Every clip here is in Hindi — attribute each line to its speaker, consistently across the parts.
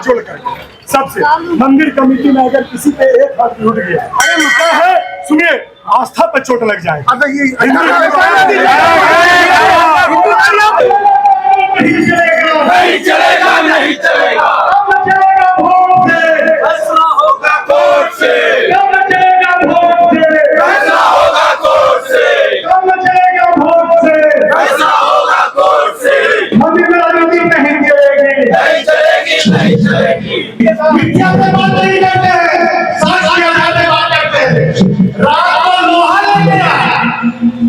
Speaker 1: हाथ जोड़कर सबसे मंदिर कमेटी में अगर किसी पे एक हाथ टूट गया, अरे क्या है सुनिए, आस्था पर चोट लग जाए।
Speaker 2: नहीं चलेगा, नहीं चलेगा, फैसला होगा कोर्ट से, फैसला होगा कोर्ट से, फैसला होगा कोर्ट से, नहीं चलेगी, नहीं चलेगी।
Speaker 3: मिथ्या से बात नहीं करते हैं, सच के आधार पे बात करते हैं। रात को लोहा लेके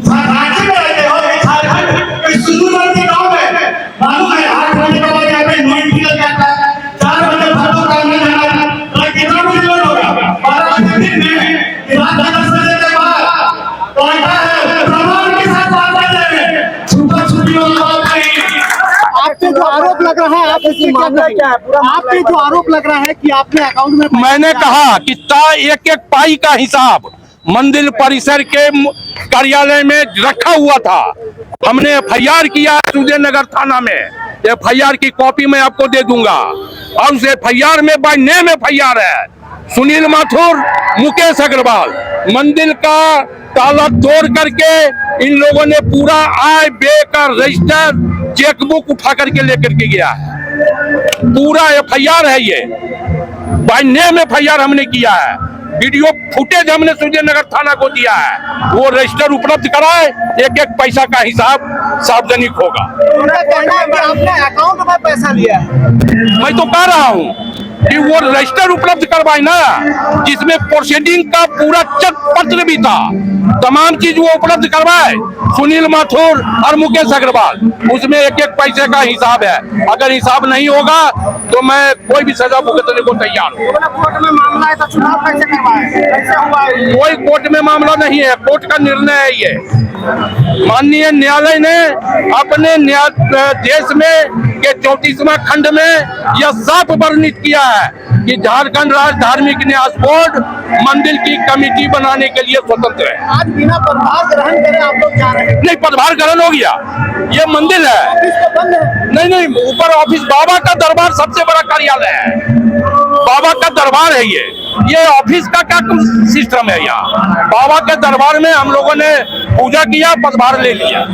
Speaker 3: रांची में रहते हो, झारखंड के सुदूर के गांव में मालूम है 8 बजे के बाद यहाँ पे नॉइस निकल जाता है, 4 बजे भरपूर काम में जाना है, तो कितना कुछ लोड होगा। 12 बजे दिन में रात 10 बजे के बाद तो ऐसा है प्रमाण के साथ बात कर रहे हैं, छुपा छुपी वाला बात नहीं।
Speaker 4: आप पे जो आरोप लग रहा है, आप इससे मामला क्या है? आप पे जो आरोप लग रहा है कि आपने अकाउंट में,
Speaker 5: मैंने कहा कि एक एक पाई का हिसाब मंदिर परिसर के कार्यालय में रखा हुआ था। हमने FIR किया सूर्यनगर थाना में, FIR की कॉपी मैं आपको दे दूंगा। और उस FIR में बाय नेम FIR है सुनील माथुर, मुकेश अग्रवाल। मंदिर का ताला तोड़ करके इन लोगों ने पूरा आय व्यय का रजिस्टर चेकबुक उठा करके लेकर के गया है। पूरा FIR है, ये बाय नेम FIR हमने किया है। वीडियो फुटेज हमने सूर्यनगर थाना को दिया है, वो रजिस्टर उपलब्ध कराए, एक एक पैसा का हिसाब सार्वजनिक होगा।
Speaker 4: उनका कहना है कि आपने अकाउंट में पैसा लिया है।
Speaker 5: मैं तो कह रहा हूँ कि वो रजिस्टर उपलब्ध करवाए ना, जिसमें प्रोसीडिंग का पूरा चेक पत्र भी था, तमाम चीज वो उपलब्ध करवाए सुनील माथुर और मुकेश अग्रवाल। उसमें एक एक पैसे का हिसाब है। अगर हिसाब नहीं होगा तो मैं कोई भी सजा भुगतने को तैयार हूँ।
Speaker 4: कोर्ट में मामला है तो चुनाव कैसे करवाए, कैसे हुआ?
Speaker 5: कोई कोर्ट में मामला नहीं है, कोर्ट का निर्णय है ये। माननीय न्यायालय ने अपने देश में के 34वां खंड में यह साफ वर्णित किया है कि झारखंड राज्य धार्मिक न्यास बोर्ड मंदिर की कमेटी बनाने के लिए स्वतंत्र है।
Speaker 4: आज बिना पदभार ग्रहण करे आप लोग जा रहे हैं।
Speaker 5: नहीं, पदभार ग्रहण हो गया, ये मंदिर है।
Speaker 4: ऑफिस तो बंद है।
Speaker 5: नहीं, ऊपर ऑफिस, बाबा का दरबार सबसे बड़ा कार्यालय है, बाबा का दरबार है ये ऑफिस का क्या सिस्टम है? यहाँ बाबा के दरबार में हम लोगों ने पूजा किया, पदभार ले लिया।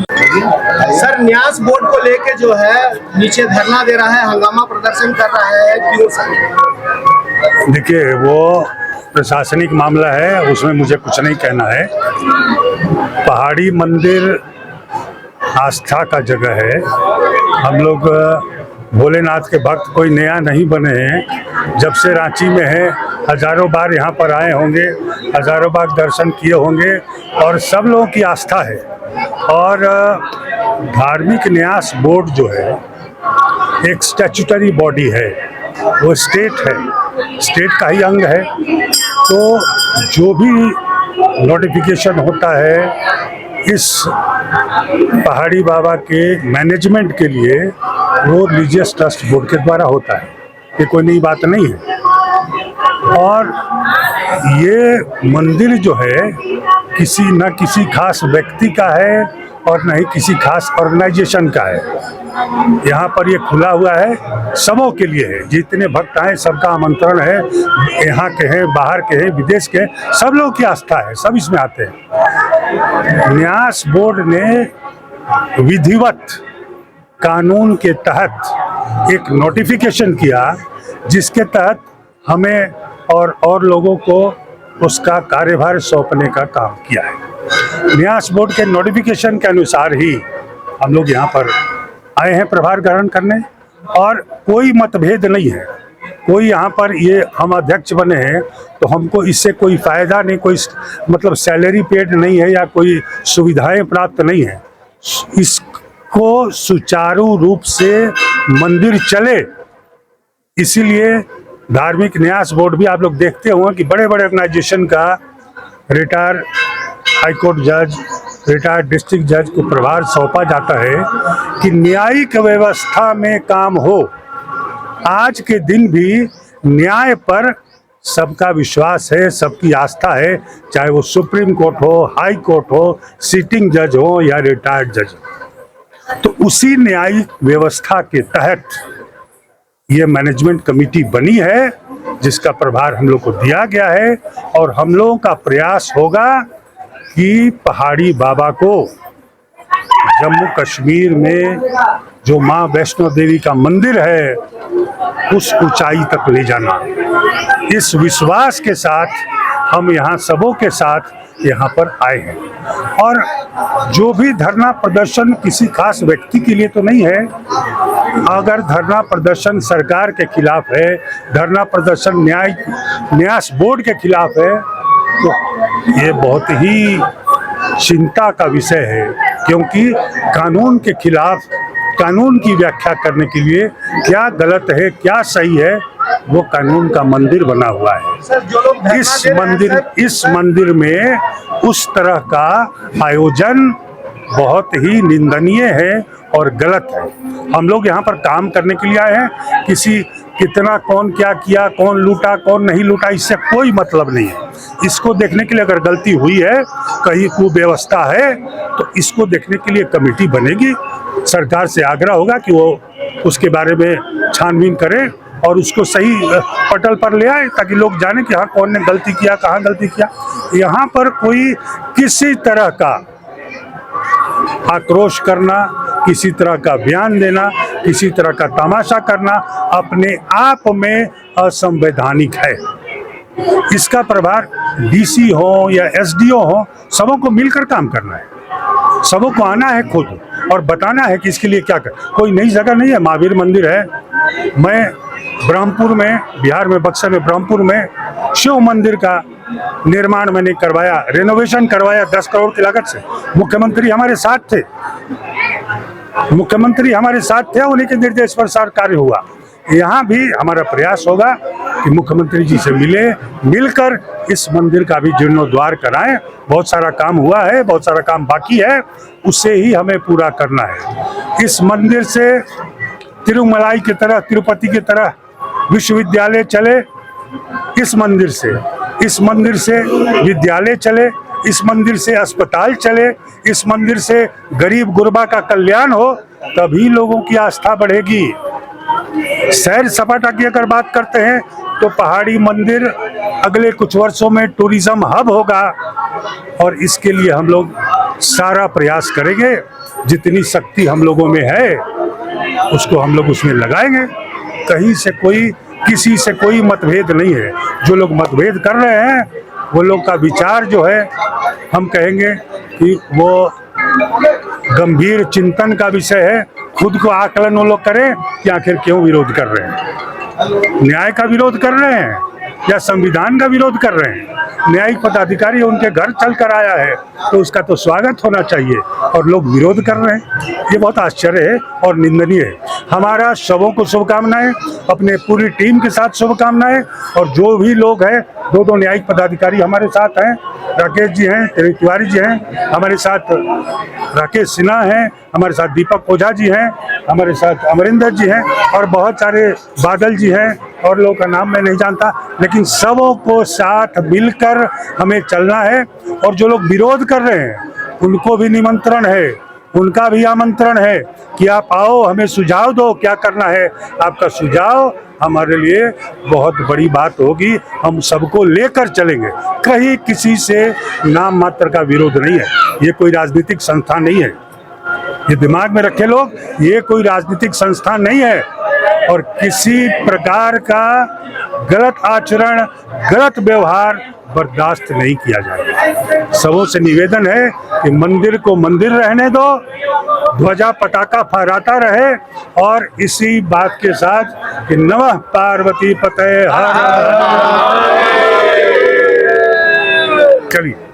Speaker 4: सर, न्यास बोर्ड को लेके जो है नीचे धरना दे रहा है, हंगामा प्रदर्शन कर रहा है, क्यों सर?
Speaker 6: देखिए, वो प्रशासनिक मामला है, उसमें मुझे कुछ नहीं कहना है। पहाड़ी मंदिर आस्था का जगह है। हम लोग भोलेनाथ के भक्त कोई नया नहीं बने हैं। जब से रांची में है, हजारों बार यहाँ पर आए होंगे, हजारों बार दर्शन किए होंगे, और सब लोगों की आस्था है। और धार्मिक न्यास बोर्ड जो है एक स्टैट्यूटरी बॉडी है, वो स्टेट है, स्टेट का ही अंग है। तो जो भी नोटिफिकेशन होता है इस पहाड़ी बाबा के मैनेजमेंट के लिए, वो रिलीजियस ट्रस्ट बोर्ड के द्वारा होता है। ये कोई नई बात नहीं है। और ये मंदिर जो है किसी न किसी खास व्यक्ति का है और न ही किसी खास ऑर्गेनाइजेशन का है। यहाँ पर ये खुला हुआ है, सबों के लिए है। जितने भक्त आए सबका आमंत्रण है, यहाँ के हैं, बाहर के हैं, विदेश के, सब लोगों की आस्था है, सब इसमें आते हैं। न्यास बोर्ड ने विधिवत कानून के तहत एक नोटिफिकेशन किया, जिसके तहत हमें और लोगों को उसका कार्यभार सौंपने का काम किया है। न्यास बोर्ड के नोटिफिकेशन के अनुसार ही हम लोग यहाँ पर आए हैं प्रभार ग्रहण करने, और कोई मतभेद नहीं है। कोई यहाँ पर ये हम अध्यक्ष बने हैं तो हमको इससे कोई फ़ायदा नहीं, कोई मतलब सैलरी पेड नहीं है या कोई सुविधाएं प्राप्त नहीं है। इसको सुचारू रूप से मंदिर चले, इसीलिए धार्मिक न्यास बोर्ड भी, आप लोग देखते होंगे कि बड़े बड़े ऑर्गेनाइजेशन का रिटायर्ड हाईकोर्ट जज, रिटायर्ड डिस्ट्रिक्ट जज को प्रभार सौंपा जाता है कि न्यायिक व्यवस्था में काम हो। आज के दिन भी न्याय पर सबका विश्वास है, सबकी आस्था है, चाहे वो सुप्रीम कोर्ट हो, हाई कोर्ट हो, सिटिंग जज हो या रिटायर्ड जज हो। तो उसी न्यायिक व्यवस्था के तहत ये मैनेजमेंट कमेटी बनी है जिसका प्रभार हम लोग को दिया गया है और हम लोगों का प्रयास होगा कि पहाड़ी बाबा को जम्मू कश्मीर में जो माँ वैष्णो देवी का मंदिर है उस ऊंचाई तक ले जाना। इस विश्वास के साथ हम यहाँ सबों के साथ यहाँ पर आए हैं और जो भी धरना प्रदर्शन किसी खास व्यक्ति के लिए तो नहीं है। अगर धरना प्रदर्शन सरकार के खिलाफ है, धरना प्रदर्शन न्यास बोर्ड के खिलाफ है, तो ये बहुत ही चिंता का विषय है, क्योंकि कानून के खिलाफ कानून की व्याख्या करने के लिए क्या गलत है क्या सही है वो कानून का मंदिर बना हुआ है।
Speaker 4: सर, जो लोग
Speaker 6: इस मंदिर में उस तरह का आयोजन बहुत ही निंदनीय है और गलत है। हम लोग यहाँ पर काम करने के लिए आए हैं। किसी कितना कौन क्या किया, कौन लूटा कौन नहीं लूटा, इससे कोई मतलब नहीं है। इसको देखने के लिए अगर गलती हुई है, कहीं कुव्यवस्था है, तो इसको देखने के लिए कमेटी बनेगी। सरकार से आग्रह होगा कि वो उसके बारे में छानबीन करे और उसको सही पटल पर ले आए, ताकि लोग जाने कि हाँ कौन ने गलती किया, कहाँ गलती किया। यहाँ पर कोई किसी तरह का आक्रोश करना, किसी तरह का बयान देना, किसी तरह का तमाशा करना अपने आप में असंवैधानिक है। इसका प्रभार डीसी हो या एसडीओ हो, सबों को मिलकर काम करना है। सबों को आना है खुद और बताना है कि इसके लिए क्या कर। कोई नई जगह नहीं है, महावीर मंदिर है। मैं ब्रह्मपुर में, बिहार में बक्सर में ब्रह्मपुर में शिव मंदिर का निर्माण मैंने करवाया, रेनोवेशन करवाया 10 करोड़ की लागत से। मुख्यमंत्री हमारे साथ थे, उन्हीं के निर्देश पर सारा कार्य हुआ। यहाँ भी हमारा प्रयास होगा कि मुख्यमंत्री जी से मिलकर इस मंदिर का भी जीर्णोद्धार कराएं। बहुत सारा काम हुआ है, बहुत सारा काम बाकी है, उसे ही हमें पूरा करना है। इस मंदिर से तिरुमलाई की तरह, तिरुपति की तरह विश्वविद्यालय चले, इस मंदिर से विद्यालय चले, इस मंदिर से अस्पताल चले, इस मंदिर से गरीब गुरबा का कल्याण हो, तभी लोगों की आस्था बढ़ेगी। सैर सपाटा की अगर बात करते हैं तो पहाड़ी मंदिर अगले कुछ वर्षों में टूरिज्म हब होगा और इसके लिए हम लोग सारा प्रयास करेंगे। जितनी शक्ति हम लोगों में है उसको हम लोग उसमें लगाएंगे। कहीं से किसी से कोई मतभेद नहीं है। जो लोग मतभेद कर रहे हैं वो लोग का विचार जो है, हम कहेंगे कि वो गंभीर चिंतन का विषय है। खुद को आकलन वो लोग करें कि आखिर क्यों विरोध कर रहे हैं। न्याय का विरोध कर रहे हैं या संविधान का विरोध कर रहे हैं। न्यायिक पदाधिकारी उनके घर चल कर आया है तो उसका तो स्वागत होना चाहिए, और लोग विरोध कर रहे हैं, ये बहुत आश्चर्य है और निंदनीय है। हमारा सबों को शुभकामनाएं, अपने पूरी टीम के साथ शुभकामनाएं। और जो भी लोग हैं, 2 न्यायिक पदाधिकारी हमारे साथ हैं, राकेश जी हैं, तिवारी जी हैं, हमारे साथ राकेश सिन्हा हैं, हमारे साथ दीपक ओझा जी हैं, हमारे साथ अमरिंदर जी हैं और बहुत सारे बादल जी हैं, और लोगों का नाम मैं नहीं जानता, लेकिन सबों को साथ मिलकर हमें चलना है। और जो लोग विरोध कर रहे हैं उनको भी निमंत्रण है, उनका भी आमंत्रण है कि आप आओ, हमें सुझाव दो क्या करना है। आपका सुझाव हमारे लिए बहुत बड़ी बात होगी, हम सबको लेकर चलेंगे। कहीं किसी से नाम मात्र का विरोध नहीं है। ये कोई राजनीतिक संस्था नहीं है, ये दिमाग में रखे लोग, ये कोई राजनीतिक संस्था नहीं है। और किसी प्रकार का गलत आचरण, गलत व्यवहार बर्दाश्त नहीं किया जाएगा। सबों से निवेदन है कि मंदिर को मंदिर रहने दो, ध्वजा पताका फहराता रहे, और इसी बात के साथ कि नमः पार्वती पते हर। चलिए।